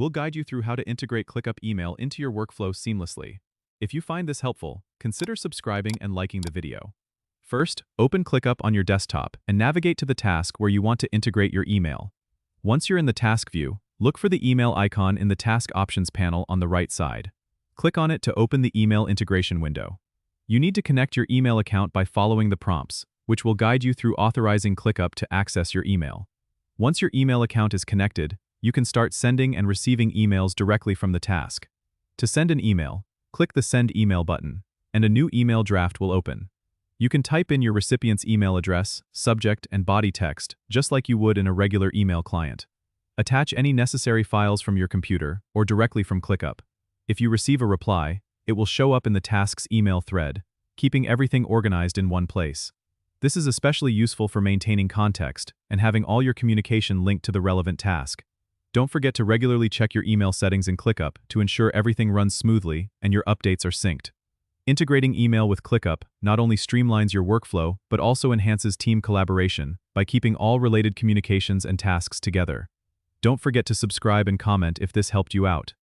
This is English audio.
we'll guide you through how to integrate ClickUp email into your workflow seamlessly. If you find this helpful, consider subscribing and liking the video. First, open ClickUp on your desktop and navigate to the task where you want to integrate your email. Once you're in the task view, look for the email icon in the Task Options panel on the right side. Click on it to open the email integration window. You need to connect your email account by following the prompts, which will guide you through authorizing ClickUp to access your email. Once your email account is connected, you can start sending and receiving emails directly from the task. To send an email, click the Send Email button, and a new email draft will open. You can type in your recipient's email address, subject, and body text, just like you would in a regular email client. Attach any necessary files from your computer or directly from ClickUp. If you receive a reply, it will show up in the task's email thread, keeping everything organized in one place. This is especially useful for maintaining context and having all your communication linked to the relevant task. Don't forget to regularly check your email settings in ClickUp to ensure everything runs smoothly and your updates are synced. Integrating email with ClickUp not only streamlines your workflow but also enhances team collaboration by keeping all related communications and tasks together. Don't forget to subscribe and comment if this helped you out.